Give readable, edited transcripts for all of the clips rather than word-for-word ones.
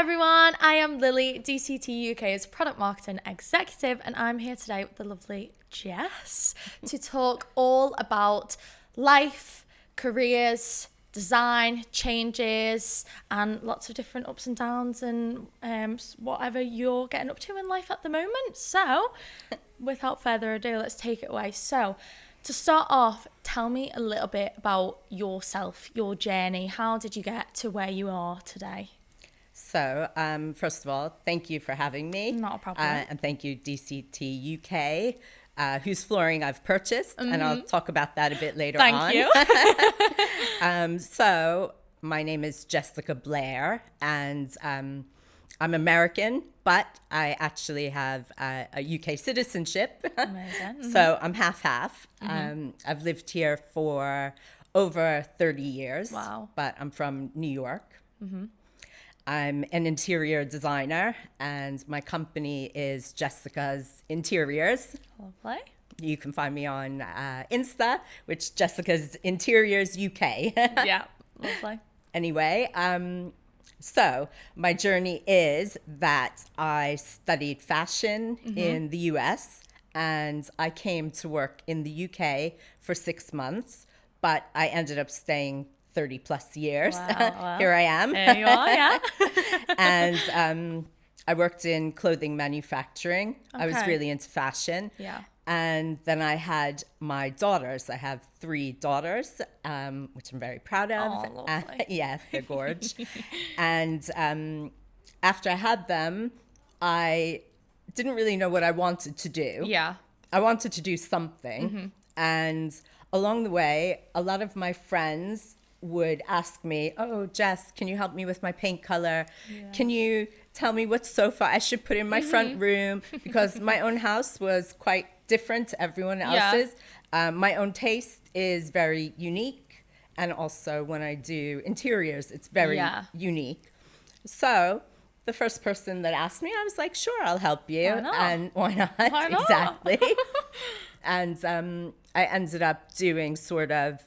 everyone, I am Lily, DCTUK's product marketing executive, and I'm here today with the lovely Jess to talk all about life, careers, design, changes, and lots of different ups and downs and whatever you're getting up to in life at the moment. So, without further ado, let's take it away. So, to start off, tell me a little bit about yourself, your journey. How did you get to where you are today? So, first of all, thank you for having me. Not a problem. And thank you, DCTUK, whose flooring I've purchased, and I'll talk about that a bit later on. Thank you. So, my name is Jessica Blair, and I'm American, but I actually have a UK citizenship. Amazing. So, I'm half-half. I've lived here for over 30 years. Wow. But I'm from New York. I'm an interior designer, and my company is Jessica's Interiors. Lovely. You can find me on Insta, which Jessica's Interiors UK. Yeah, lovely. Anyway, so my journey is that I studied fashion in the US, and I came to work in the UK for 6 months, but I ended up staying 30 plus years. Wow. Here I am. There you are, yeah. And I worked in clothing manufacturing. I was Okay. really into fashion. Yeah. And then I had my daughters. I have 3 daughters, which I'm very proud of. Oh, lovely. Yeah, they're gorge. And after I had them, I didn't really know what I wanted to do. Yeah. I wanted to do something. And along the way, a lot of my friends would ask me, "Oh, Jess, can you help me with my paint color? Can you tell me what sofa I should put in my front room?" Because my own house was quite different to everyone else's. My own taste is very unique. And also when I do interiors, it's very unique. So the first person that asked me, I was like, sure, I'll help you. Why not? And why not? Why not? Exactly. And I ended up doing sort of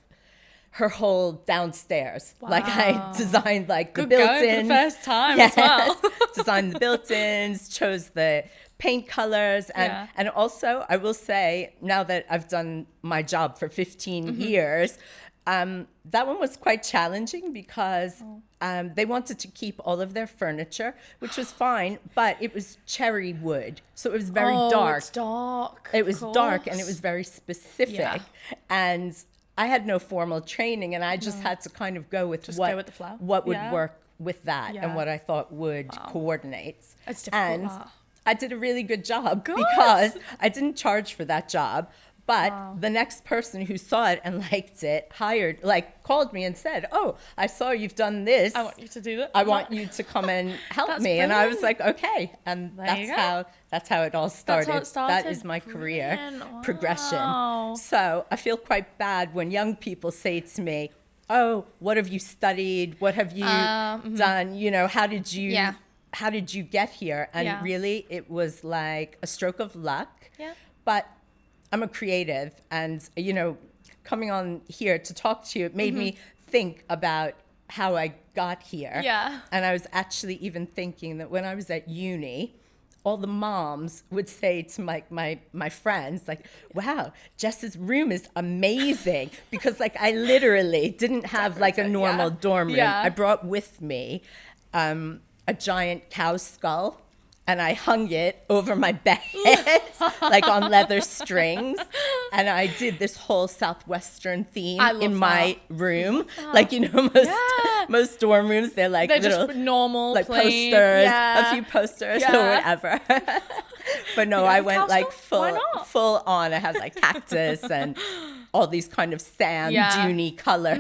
her whole downstairs. Wow. Like I designed like the Good going for built-ins. the first time as well. Designed the built-ins, chose the paint colors. And also I will say, now that I've done my job for 15 years, that one was quite challenging because they wanted to keep all of their furniture, which was fine, but it was cherry wood. So it was very dark. It's dark. It was dark and it was very specific. Yeah. And I had no formal training, and I just had to kind of go with go with the flow. what would Yeah. work with that Yeah. and what I thought would coordinate. It's difficult, And that. I did a really good job because I didn't charge for that job. But the next person who saw it and liked it called me and said, "Oh, I saw you've done this. I want you to do that. I want you to come and help That's me." And I was brilliant. like, "Okay." And There you that's how it all started. how it started? That is my career Brilliant. progression. Wow. So I feel quite bad when young people say to me, "Oh, what have you studied? What have you done? You know, how did you get here?" And really, it was like a stroke of luck. Yeah. But I'm a creative, and you know, coming on here to talk to you, it made me think about how I got here. Yeah. And I was actually even thinking that when I was at uni, all the moms would say to my friends, like, "Wow, Jess's room is amazing," because like I literally didn't have like a normal dorm room. Yeah. I brought with me a giant cow skull. And I hung it over my bed, like on leather strings. And I did this whole Southwestern theme in my room. Like, you know, most dorm rooms, they're like They're little, just normal, like plain, posters, a few posters or Yeah. whatever. But no, I went like Why not? full on. I had like cactus and all these kind of sand duney colors.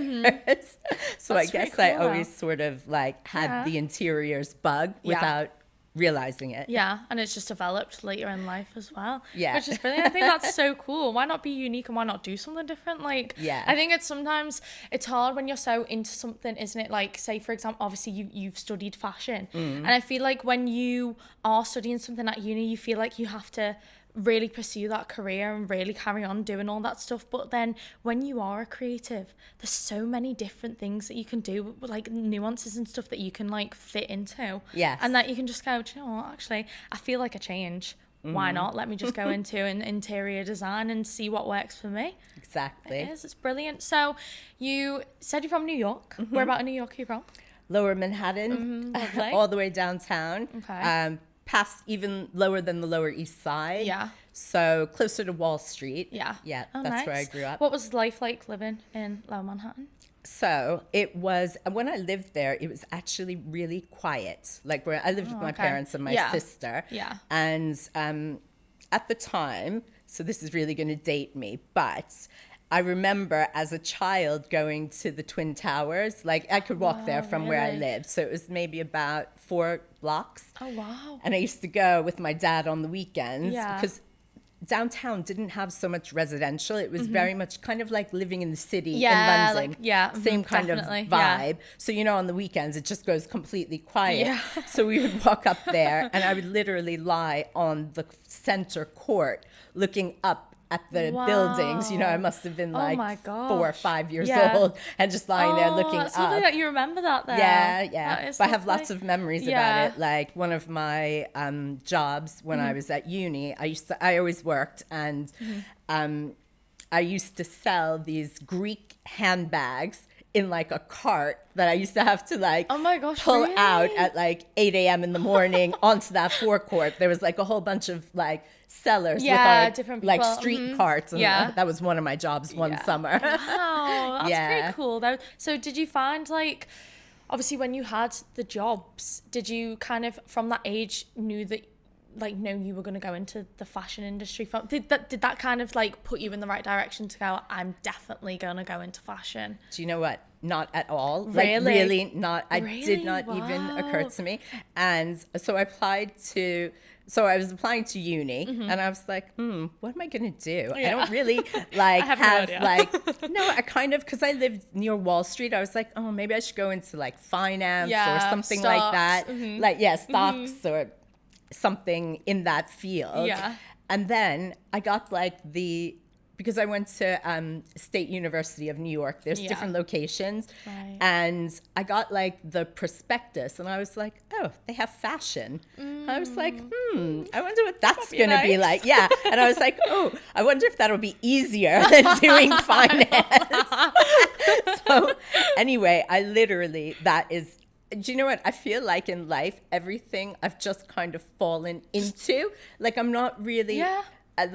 So That's I guess pretty I cool, always sort of like had the interiors bug without realizing it. Yeah, and it's just developed later in life as well. Yeah. Which is brilliant. I think that's so cool. Why not be unique and why not do something different? Like, Yeah. I think sometimes it's hard when you're so into something, isn't it? Like, say, for example, obviously you've studied fashion. And I feel like when you are studying something at uni, you feel like you have to really pursue that career and really carry on doing all that stuff. But then when you are a creative, there's so many different things that you can do, like nuances and stuff that you can like fit into. Yes. And that you can just go, do you know what, actually, I feel like a change. Why not? Let me just go into an interior design and see what works for me. Exactly. It's brilliant. So you said you're from New York. Where about in New York are you from? Lower Manhattan, all the way downtown. Okay. Past even lower than the Lower East Side. Yeah. So closer to Wall Street. Yeah. Yeah, Oh, that's nice. where I grew up. What was life like living in Lower Manhattan? So it was, when I lived there, it was actually really quiet. Like where I lived with my parents and my sister. Yeah. And at the time, so this is really going to date me, but I remember as a child going to the Twin Towers. Like I could walk there from where I lived. So it was maybe about 4 blocks. Oh, wow. And I used to go with my dad on the weekends Yeah. because downtown didn't have so much residential. It was very much kind of like living in the city in London. Same kind definitely. of vibe. So, on the weekends, it just goes completely quiet. Yeah. So we would walk up there and I would literally lie on the center court looking up at the buildings. I must have been like my 4 or gosh. 5 years old and just lying there looking It's up. lovely that you remember that there. Yeah. That is But I have lovely. lots of memories Yeah. about it. Like one of my jobs when I was at uni, I always worked, and I used to sell these Greek handbags in like a cart that I used to have to like Oh my gosh, pull really? out at like 8 a.m. in the morning onto that forecourt. There was like a whole bunch of like sellers with our different like people. street carts, and Yeah. that was one of my jobs one summer. Wow, that's Yeah. pretty cool though. So did you find like, obviously when you had the jobs, did you kind of from that age know you were going to go into the fashion industry? Did that kind of like put you in the right direction to go, I'm definitely going to go into fashion? Do you know what? Not at all. Really? Like really not. It Really? did not even occur Wow. to me. And so I was applying to uni, and I was like, what am I going to do? I don't really like have no idea. I kind of, because I lived near Wall Street, I was like, oh, maybe I should go into like finance or something like stocks. that. Like, stocks or something in that field. Yeah. And then I got like because I went to State University of New York. There's different locations. Right. And I got like the prospectus, and I was like, oh, they have fashion. I was like, I wonder what that's going to be like. Yeah. And I was like, oh, I wonder if that'll be easier than doing finance. So anyway, do you know what? I feel like in life, everything I've just kind of fallen into. Like I'm not really... Yeah. I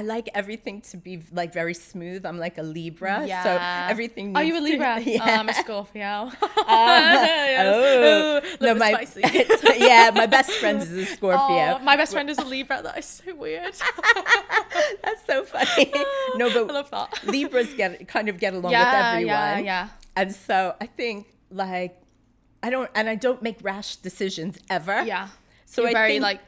like everything to be like very smooth. I'm like a Libra, Yeah. so everything needs Are you a Libra? To, yeah. Oh, I'm a Scorpio. Oh, no, my my best friend is a Scorpio. Oh, my best friend is a Libra. That is so weird. That's so funny. No, but I love that. Libras get along with everyone. Yeah. And so I think like I don't make rash decisions ever. Yeah. So You're I very think, like,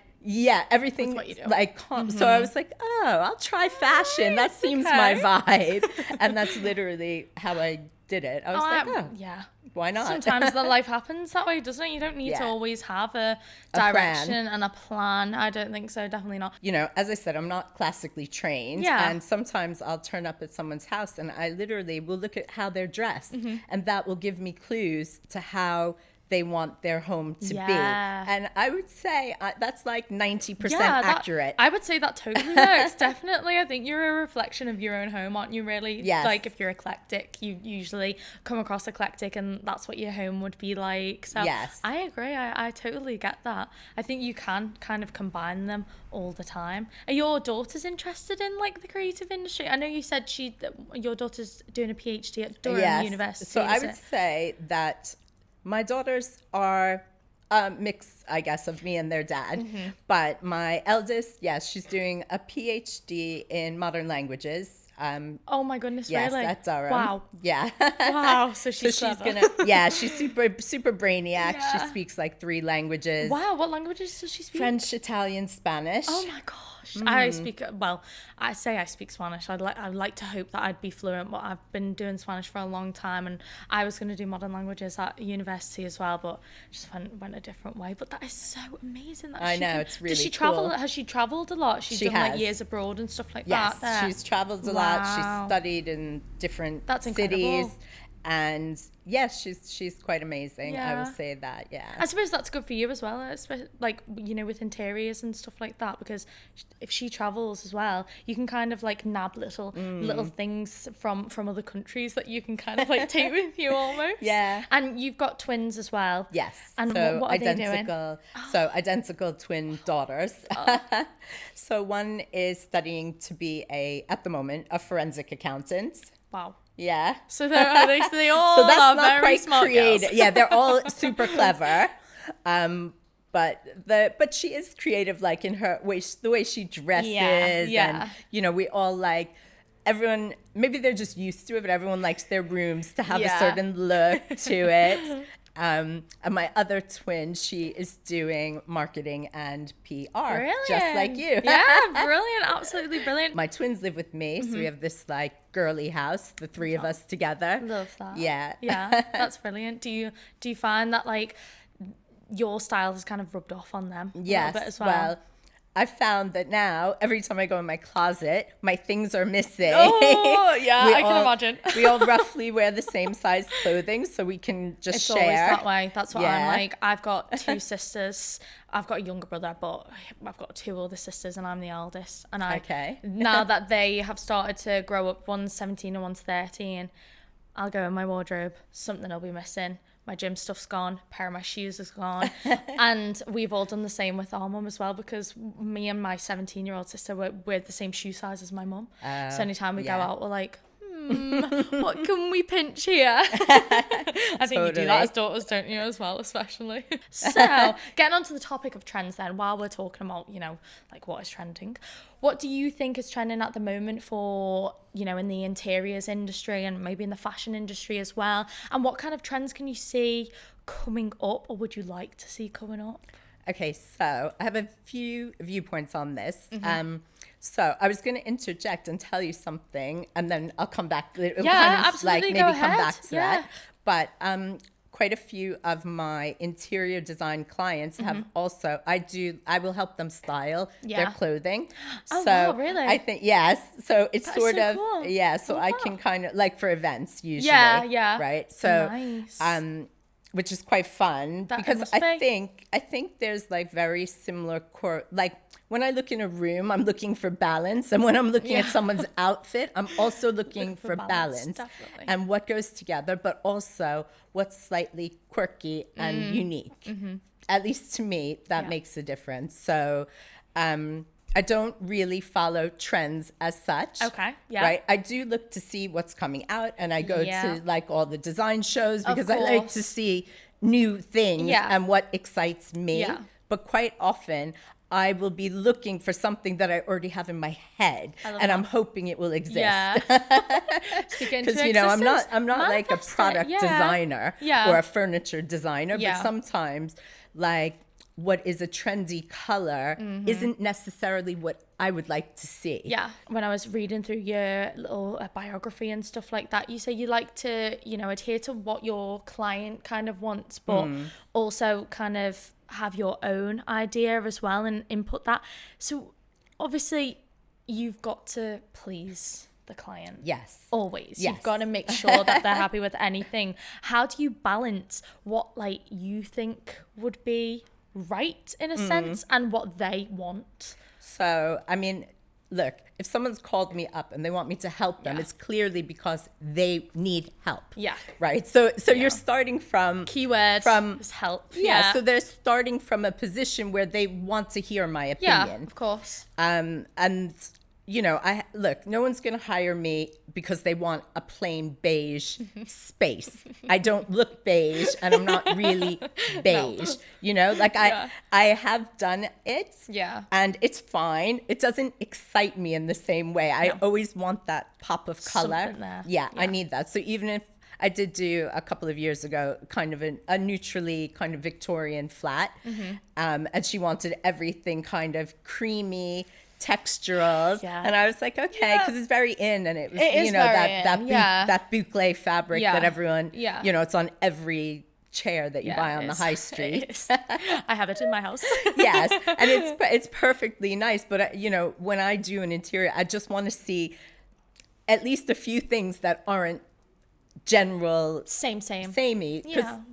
everything what you do. like so I was like, oh, I'll try fashion. That seems my vibe. And that's literally how I did it. I was like, yeah. why not? Sometimes the life happens that way, doesn't it? You don't need to always have a direction and a plan. I don't think so. Definitely not. As I said, I'm not classically trained. Yeah. And sometimes I'll turn up at someone's house and I literally will look at how they're dressed. And that will give me clues to how they want their home to be. And I would say that's like 90% accurate. I would say that totally works. Definitely. I think you're a reflection of your own home, aren't you, really? Yes. Like if you're eclectic, you usually come across eclectic and that's what your home would be like. So yes. I agree. I totally get that. I think you can kind of combine them all the time. Are your daughters interested in like the creative industry? I know you said your daughter's doing a PhD at Durham University. So I would say that my daughters are a mix, I guess, of me and their dad. But my eldest, she's doing a PhD in modern languages. Oh my goodness, yes, really? at Durham. Wow. Yeah. Wow. So she's gonna. She's super brainiac. Yeah. She speaks like 3 languages. Wow. What languages does she speak? French, Italian, Spanish. Oh my gosh. gosh. I speak, well, I say I speak Spanish. I'd like to hope that I'd be fluent, but I've been doing Spanish for a long time, and I was going to do modern languages at university as well, but just went a different way. But that is so amazing. That I know, it's really Does she travel? cool. Has she traveled a lot? She's done like years abroad and stuff like that. Yes, she's traveled a lot. She's studied in different cities. And yes, she's quite amazing. I would say that. Yeah. I suppose that's good for you as well, like, you know, with interiors and stuff like that, because if she travels as well, you can kind of like nab little things from other countries that you can kind of like take with you almost. Yeah. And you've got twins as well. Yes. And so what are they doing? So identical twin daughters. So one is studying to be at the moment, a forensic accounment. Wow. Yeah. So they all so that's are not very quite smart creative. girls. Yeah, they're all super clever. But she is creative, like in her way, the way she dresses. And you know, we all like, everyone, maybe they're just used to it, but everyone likes their rooms to have a certain look to it. And my other twin, she is doing marketing and PR, Brilliant. just like you. Yeah, brilliant, absolutely brilliant. My twins live with me, so we have this like girly house, the three of us together. Love that. Yeah. Yeah, that's brilliant. Do you find that like your style has kind of rubbed off on them a little bit as well? I found that now, every time I go in my closet, my things are missing. Oh, yeah, I can imagine. We all roughly wear the same size clothing, so we can just it's share. Always that way. That's what I'm like. I've got two sisters. I've got a younger brother, but I've got two older sisters, and I'm the eldest. And now that they have started to grow up, one's 17 and one's 13, I'll go in my wardrobe. Something will be missing. My gym stuff's gone, a pair of my shoes is gone. And we've all done the same with our mum as well, because me and my 17-year-old sister, we're the same shoe size as my mum. So anytime we go out, we're like, what can we pinch here? I think you do that as daughters, don't you, as well, especially. So getting on to the topic of trends then, while we're talking about, you know, like what is trending, what do you think is trending at the moment for, you know, in the interiors industry and maybe in the fashion industry as well? And what kind of trends can you see coming up, or would you like to see coming up? Okay, so I have a few viewpoints on this. So I was going to interject and tell you something, and then I'll come back. It'll kind of absolutely. like maybe come back to that. But quite a few of my interior design clients have also, I will help them style their clothing. Oh, so wow, really? I think, yes. So it's That's sort so of, cool. yeah. So I can kind of, like for events usually. Yeah. Right. So, nice. Which is quite fun because I think there's like very similar like when I look in a room, I'm looking for balance, and when I'm looking at someone's outfit, I'm also looking for balance and what goes together, but also what's slightly quirky and unique. At least to me, that makes a difference. So I don't really follow trends as such. Okay. Yeah. Right. I do look to see what's coming out, and I go to like all the design shows because I like to see new things and what excites me. Yeah. But quite often I will be looking for something that I already have in my head, and I'm hoping it will exist. Yeah. Because you know, I'm not like a product designer or a furniture designer, but sometimes like what is a trendy color isn't necessarily what I would like to see. Yeah. When I was reading through your little biography and stuff like that, you say you like to, you know, adhere to what your client kind of wants, but also kind of have your own idea as well and input that. So obviously you've got to please the client. Yes. Always. Yes. You've got to make sure that they're happy with anything. How do you balance what like you think would be right in a sense and what they want? So, I mean, look, if someone's called me up and they want me to help them, it's clearly because they need help. Yeah. Right. So you're starting from is help. Yeah. So they're starting from a position where they want to hear my opinion. Yeah, of course. And you know, no one's going to hire me because they want a plain beige space. I don't look beige, and I'm not really beige. No. You know, like I have done it, and it's fine. It doesn't excite me in the same way. I always want that pop of color. Yeah, I need that. So even if I did do a couple of years ago kind of a neutrally kind of Victorian flat, and she wanted everything kind of creamy, texturals. Yeah. And I was like, okay, because it's very in, and it was, It is that boucle fabric Yeah. that everyone, Yeah. it's on every chair that you buy on the high street. I have it in my house. Yes, and it's perfectly nice. But when I do an interior, I just want to see at least a few things that aren't general samey,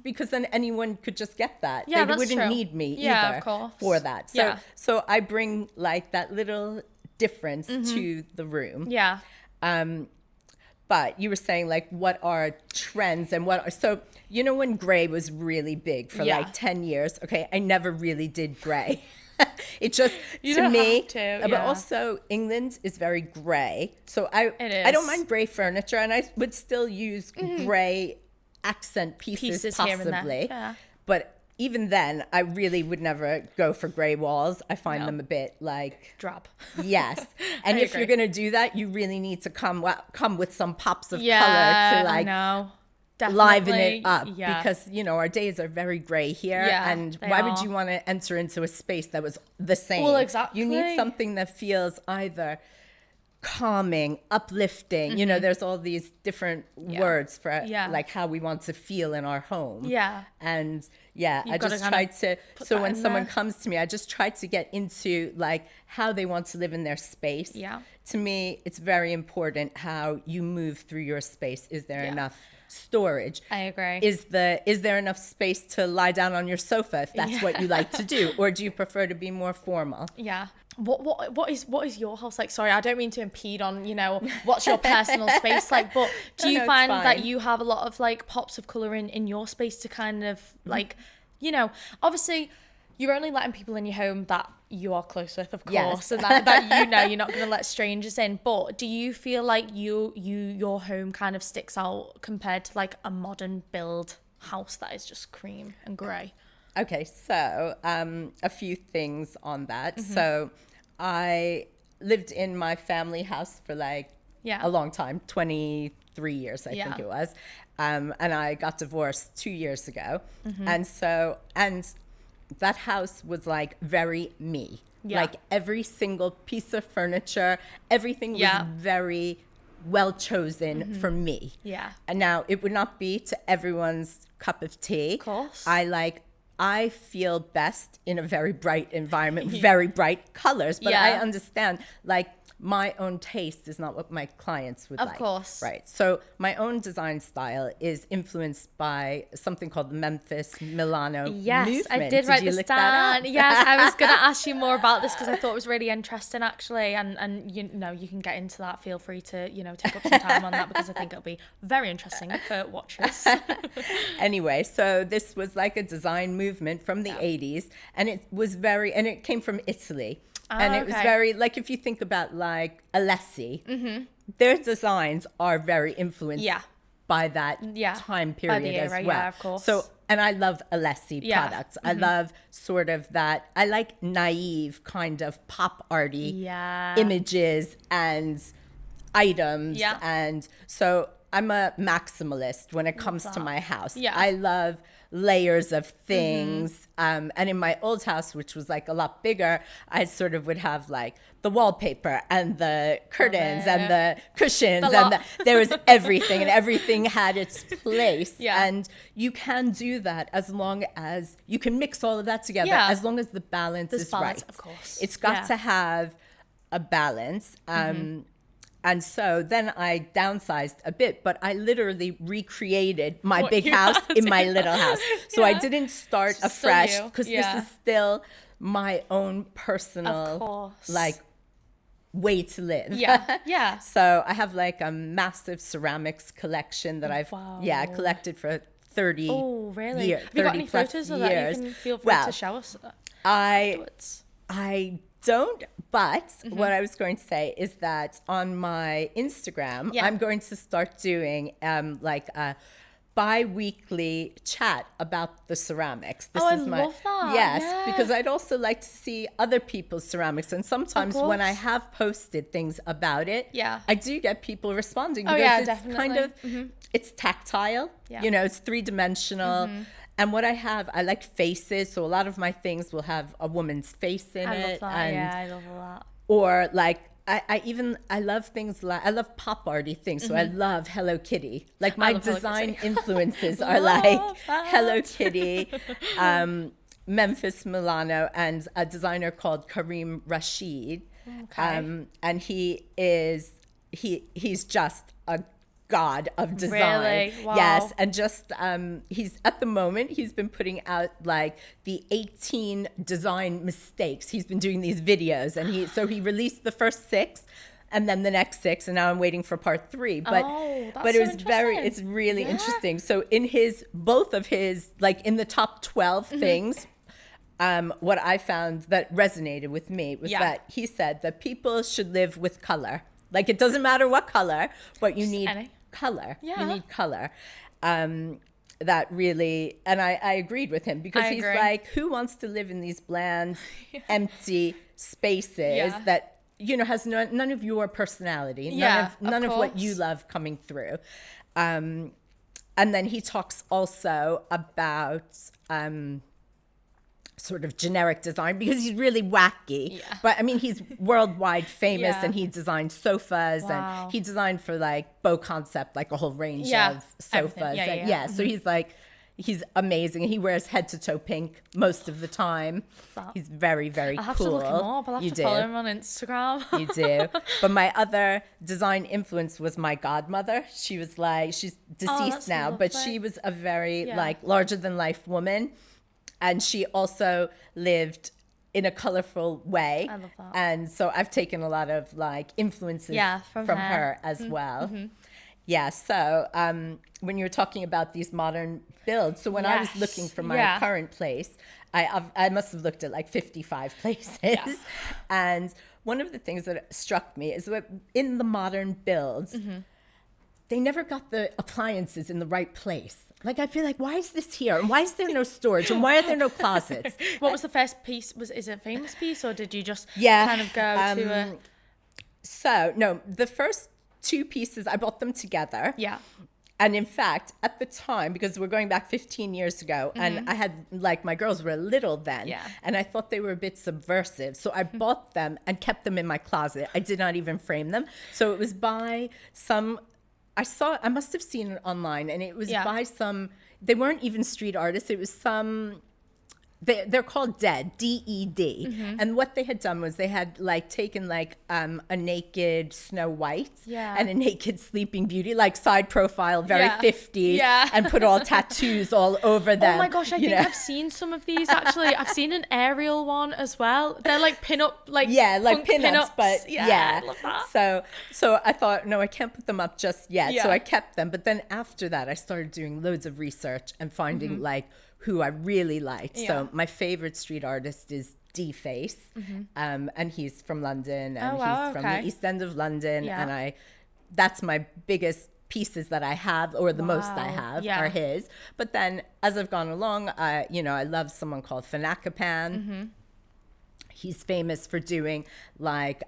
because then anyone could just get that. Yeah, They that's wouldn't true. need me Yeah, either of course. for that. So Yeah. so I bring like that little difference to the room. Yeah. But you were saying like what are trends and so when gray was really big for like 10 years, okay, I never really did gray. It just You to don't me have to, but yeah. also England is very gray, so I is. don't mind gray furniture, and I would still use gray accent pieces here and there. possibly. Yeah. But even then I really would never go for gray walls. I find them a bit like Drab. yes. And I if agree. you're going to do that, you really need to come with some pops of Yeah, color to I like know. Definitely. liven it up, Yeah. because our days are very gray here, Yeah, and they why would are. you want to enter into a space that was the same? Well, exactly. You need something that feels either calming, uplifting. There's all these different words for like how we want to feel in our home. Yeah. And I gotta just kinda tried to, so that when in someone there. comes to me, I just try to get into like how they want to live in their space. Yeah. To me, it's very important how you move through your space. Is there enough storage? I agree. Is there enough space to lie down on your sofa if that's what you like to do, or do you prefer to be more formal? Yeah. What is your house like? Sorry, I don't mean to impede on, what's your personal space like, but do you it's find that fine. you have a lot of like pops of color in your space to kind of like, obviously you're only letting people in your home that you are close with, of course, Yes. and that you're not going to let strangers in. But do you feel like your home kind of sticks out compared to like a modern build house that is just cream and grey? Okay, so a few things on that. So I lived in my family house for like a long time, 23 years, I think it was. And I got divorced 2 years ago. And that house was like very me. Yeah. Like every single piece of furniture, everything was very well chosen for me. Yeah. And now it would not be to everyone's cup of tea. Of course. I feel best in a very bright environment, very bright colors, but I understand like my own taste is not what my clients would like. Of course. Right. So my own design style is influenced by something called the Memphis Milano movement. I did write this down. Yes, I was going to ask you more about this because I thought it was really interesting actually. And you can get into that. Feel free to, take up some time on that because I think it'll be very interesting for watchers. Anyway, so this was like a design movement from the 80s, and it came from Italy. And it was very, like, if you think about, like, Alessi, their designs are very influenced by that time period as well. Yeah, of course. So, and I love Alessi products. I love sort of that, I like naive kind of pop arty images and items. Yeah. And so I'm a maximalist when it comes to my house. Yeah. I love layers of things. And in my old house, which was like a lot bigger, I sort of would have like the wallpaper and the curtains and the cushions there was everything, and everything had its place. Yeah. And you can do that as long as you can mix all of that together, as long as the balance is right. Of course. It's got to have a balance. And so then I downsized a bit, but I literally recreated my big house in my little house. So I didn't start afresh because this is still my own personal, like, way to live. Yeah. So I have like a massive ceramics collection that I've collected for 30 Oh, really? years. Have you got any photos of that? You can feel free to show us afterwards. I don't, but what I was going to say is that on my Instagram, I'm going to start doing like a bi-weekly chat about the ceramics. This I is my love that. Yes, because I'd also like to see other people's ceramics, and sometimes when I have posted things about it, I do get people responding because it's definitely. kind of it's tactile. It's three-dimensional. And what I like faces, so a lot of my things will have a woman's face in it. I love that. And I love all that. or like I love things like, I love pop arty things. So I love Hello Kitty. Like my design influences are like Hello Kitty, Memphis Milano, and a designer called Kareem Rashid. Okay. And he's just a god of design. Really? Wow. Yes. And just he's at the moment he's been putting out like the 18 design mistakes. He's been doing these videos, and he released the first 6 and then the next 6, and now I'm waiting for part 3. But that's it so was it's really Yeah. interesting. So in both of his, like in the top 12 things, what I found that resonated with me was that he said that people should live with color. Like it doesn't matter what color, but you need color. Yeah. You need color. That really, and I agreed with him, because he's like, who wants to live in these bland, empty spaces that, you know, has none of your personality, none of what you love coming through. And then he talks also about sort of generic design, because he's really wacky. But I mean, he's worldwide famous, and he designed sofas, and he designed for like Beau Concept, like a whole range of sofas. So he's amazing. He wears head to toe pink most of the time. He's very, very cool. I'll have to look him up. I'll have to follow him on Instagram. You do. But my other design influence was my godmother. She was like, she's deceased now, but she was a very like larger than life woman. And she also lived in a colorful way. I love that. And so I've taken a lot of like influences from her as well. Yeah, so when you were talking about these modern builds, so when I was looking for my current place, I must have looked at like 55 places. And one of the things that struck me is that in the modern builds, they never got the appliances in the right place. Like, I feel like, why is this here? And why is there no storage? And why are there no closets? What was the first piece? Is it a famous piece, or did you just kind of go to a... So, no, the first 2 pieces, I bought them together. Yeah. And in fact, at the time, because we're going back 15 years ago, and I had, like, my girls were little then, and I thought they were a bit subversive. So I bought them and kept them in my closet. I did not even frame them. So it was by some... I must have seen it online, and it was by some, they weren't even street artists. It was some, they're called Dead, D-E-D. And what they had done was they had like taken like a naked Snow White and a naked Sleeping Beauty, like side profile, very 50s, and put all tattoos all over them. Oh my gosh, I think I've seen some of these actually. I've seen an aerial one as well. They're like pin-up, like like pin-ups, but I love that. So I thought, no, I can't put them up just yet. So I kept them. But then after that, I started doing loads of research and finding like who I really liked. So my favorite street artist is D-Face, and he's from London, and he's from the East End of London, and that's my biggest pieces that I have, or the most I have, are his. But then as I've gone along, I love someone called Fanakapan. He's famous for doing like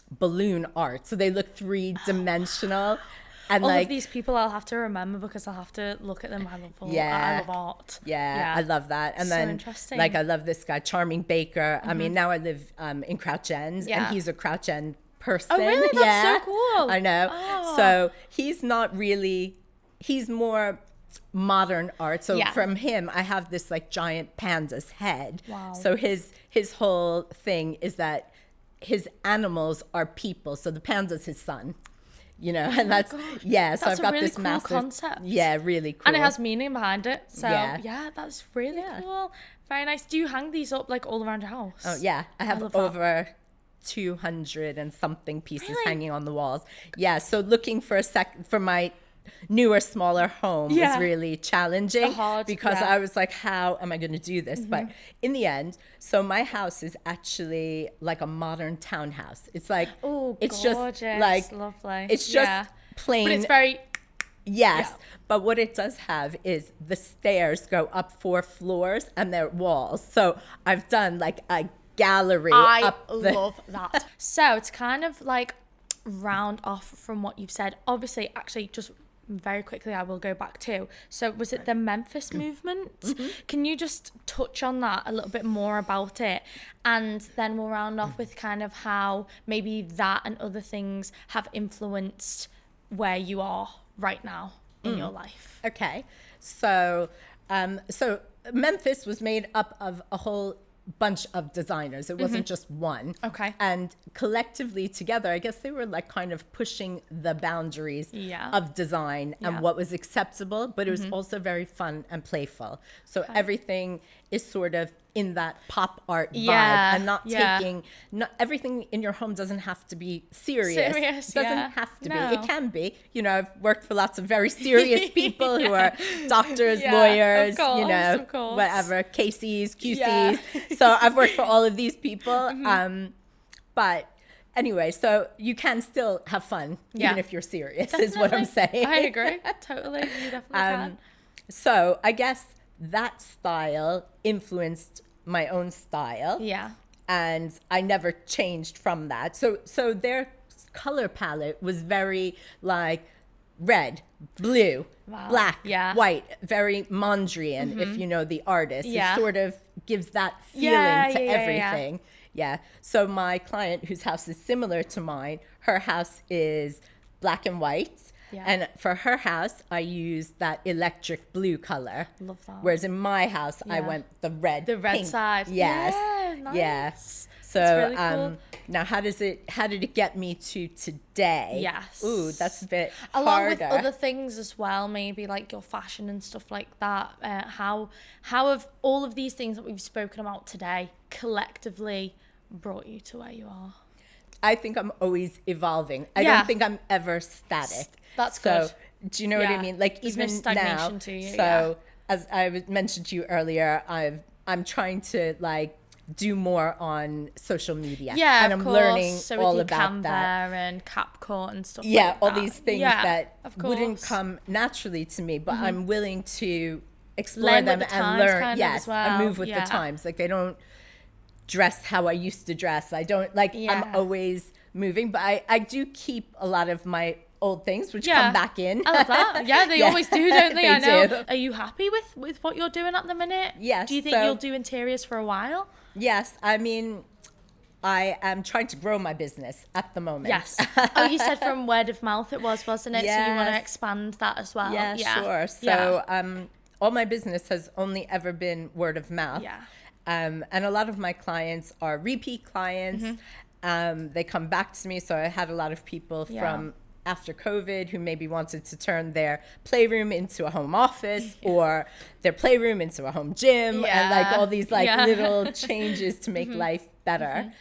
balloon art, so they look 3-dimensional. And all like, of these people I'll have to remember, because I'll have to look at them. I love art. I love that. And so then interesting. like I love this guy, Charming Baker. I mean, now I live in Crouch End, and he's a Crouch End person. Oh really? That's so cool. I know. So he's not really, he's more modern art. So from him, I have this like giant panda's head. Wow. So his whole thing is that his animals are people. So the panda's his son. You know, and that's so I've got really this cool massive concept. Really cool, and it has meaning behind it. So that's really cool. Very nice. Do you hang these up like all around your house? Oh yeah, I have over 200 and something pieces hanging on the walls. So looking for for my newer, smaller home was really challenging, because I was like, how am I going to do this? But in the end, so my house is actually like a modern townhouse. It's like, it's gorgeous. Just like lovely. It's just plain. But it's very... But what it does have is the stairs go up 4 floors and they're walls. So I've done like a gallery. I love that. So to kind of like round off from what you've said, obviously, actually just very quickly I will go back to. So was it the Memphis movement? Can you just touch on that a little bit more about it? And then we'll round off with kind of how maybe that and other things have influenced where you are right now in your life. Okay. So Memphis was made up of a whole bunch of designers. It wasn't just one. Okay. And collectively together, I guess they were like kind of pushing the boundaries of design and what was acceptable, but it was also very fun and playful. So everything is sort of in that pop art vibe and not taking, not everything in your home doesn't have to be serious. It doesn't have to be. It can be. You know, I've worked for lots of very serious people who are doctors, lawyers, you know, whatever, KCs, QCs. So I've worked for all of these people. But anyway, so you can still have fun even if you're serious, is what I'm saying. I agree. Totally. You definitely can. So I guess that style influenced my own style. Yeah. And I never changed from that. So their color palette was very like red, blue, black, white, very Mondrian, if you know the artist. It sort of gives that feeling to everything. Yeah. So my client, whose house is similar to mine, her house is black and white. Yeah. And for her house, I used that electric blue color. Love that. Whereas in my house, I went the red. The red pink. side. Yes. Yeah, nice. Yes. So really cool. now how did it get me to today? Yes. Ooh, that's a bit along harder. with other things as well, maybe like your fashion and stuff like that. How have all of these things that we've spoken about today collectively brought you to where you are? I think I'm always evolving. I don't think I'm ever static. That's good. Do you know what I mean? Like there's even no stagnation now. To you. So as I mentioned to you earlier, I'm trying to like do more on social media. Yeah, and of I'm course. learning so all with about Canva that. And CapCut and stuff. Yeah, like all that. these things that wouldn't course. come naturally to me, but I'm willing to explore Learn them with the and times learn. kind of Yes, as well. and move with the times. Like I don't dress how I used to dress. I don't like. I'm always moving, but I do keep a lot of my old things which come back in. I love that. Yeah, they always do, don't they? They I know. do. Are you happy with what you're doing at the minute? Yes. Do you think you'll do interiors for a while? Yes. I mean, I am trying to grow my business at the moment. Yes. Oh, you said from word of mouth it was, wasn't it? Yes. So you want to expand that as well? Yeah, sure. So all my business has only ever been word of mouth. Yeah. And a lot of my clients are repeat clients. They come back to me. So I had a lot of people from after COVID who maybe wanted to turn their playroom into a home office or their playroom into a home gym and like all these like little changes to make life better.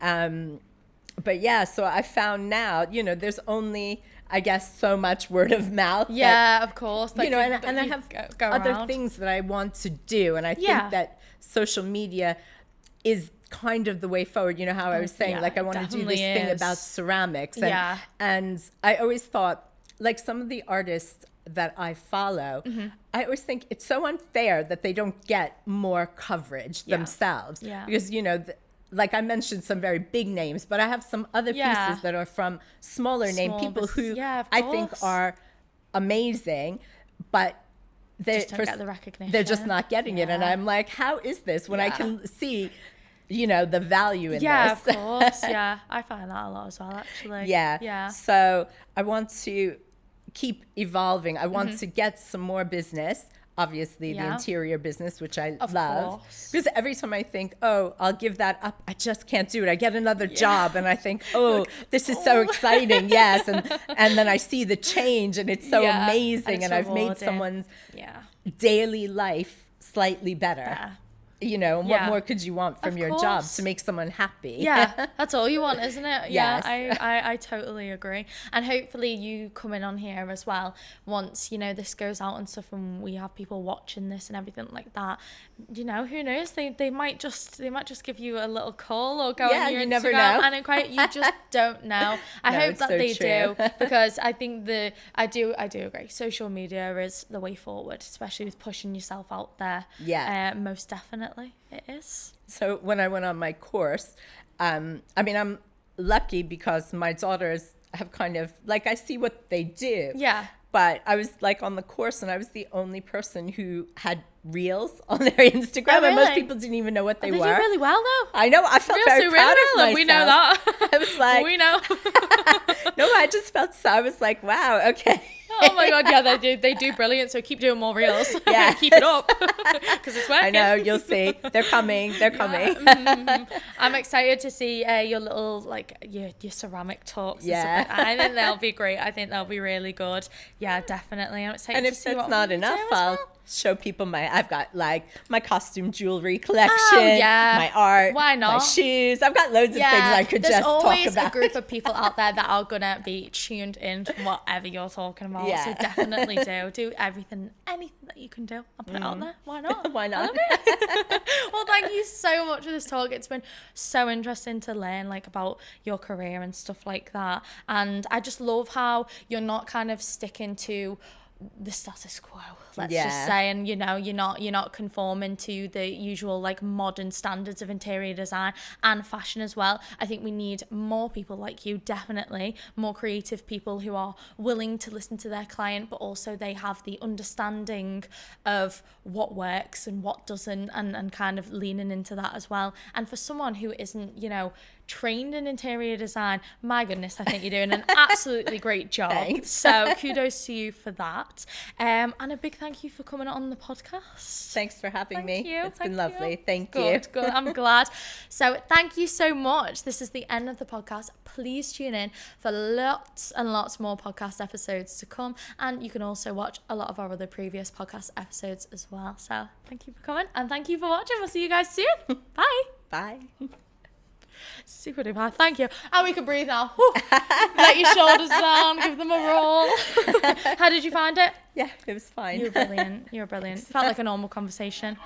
But yeah, so I found now, you know, there's only, I guess, so much word of mouth. Yeah, of course. Like, you know, and I have go other around. things that I want to do. And I think that social media is kind of the way forward. You know how I was saying, like, I want to do this thing about ceramics. And I always thought, like, some of the artists that I follow, I always think it's so unfair that they don't get more coverage themselves. Because, you know, like I mentioned some very big names, but I have some other pieces that are from smaller name people who I think are amazing, but they just don't get the recognition. They're just not getting it. And I'm like, how is this when I can see, you know, the value in this? Yeah, of course. Yeah, I find that a lot as well, actually. Yeah. So I want to keep evolving. I want to get some more business. Obviously, the interior business, which I love. Because every time I think, oh, I'll give that up, I just can't do it. I get another job and I think, oh, this is so exciting. Yes. And then I see the change and it's so amazing. And I've made someone's daily life slightly better. You know, and what more could you want from your job to make someone happy? Yeah, that's all you want, isn't it? Yes. I totally agree. And hopefully you coming on here as well, once, you know, this goes out and stuff and we have people watching this and everything like that, you know, who knows? They might just give you a little call or go on your you Instagram never know. and you just don't know. I hope that they do, because I think I do agree. Social media is the way forward, especially with pushing yourself out there. Yeah. Most definitely. It is. So when I went on my course, I mean, I'm lucky because my daughters have kind of, like, I see what they do. Yeah. but I was like on the course and I was the only person who had reels on their Instagram. Oh, and most really? people didn't even know what they They were. do really well though. I know. I felt Reels very do proud really of well, myself. and we know that. I was like, We know. no, I just felt so. I was like, wow, okay. Oh my god, yeah, they do brilliant. So keep doing more reels. Yeah. Keep it up because it's working. I know, you'll see. They're coming. They're coming. I'm excited to see your little like your ceramic talks. Yeah. And stuff like that. I think they'll be great. I think they'll be really good. Yeah, definitely. I'm excited And to if see that's what not we enough, do as I'll well. show people I've got like my costume jewelry collection, yeah. my art, Why not? my shoes. I've got loads of things I could there's just talk always about. a group of people out there that are gonna be tuned in to whatever you're talking about. Yeah. So definitely do everything, anything that you can do, and put it out there. Why not? Why I not? love it. Well, thank you so much for this talk. It's been so interesting to learn like about your career and stuff like that. And I just love how you're not kind of sticking to the status quo, let's just say, and you're not conforming to the usual like modern standards of interior design and fashion as well. I think we need more people like you, definitely more creative people who are willing to listen to their client, but also they have the understanding of what works and what doesn't, and kind of leaning into that as well. And for someone who isn't trained in interior design, my goodness, I think you're doing an absolutely great job. Thanks. So kudos to you for that. And a big thank you for coming on the podcast. Thanks for having me. It's been lovely. Thank you. Good. I'm glad. So thank you so much. This is the end of the podcast. Please tune in for lots and lots more podcast episodes to come. And you can also watch a lot of our other previous podcast episodes as well. So thank you for coming and thank you for watching. We'll see you guys soon. Bye. Bye. Super duper. Thank you. And we can breathe now. Whew. Let your shoulders down. Give them a roll. How did you find it? Yeah, it was fine. You were brilliant. You were brilliant. Felt like a normal conversation.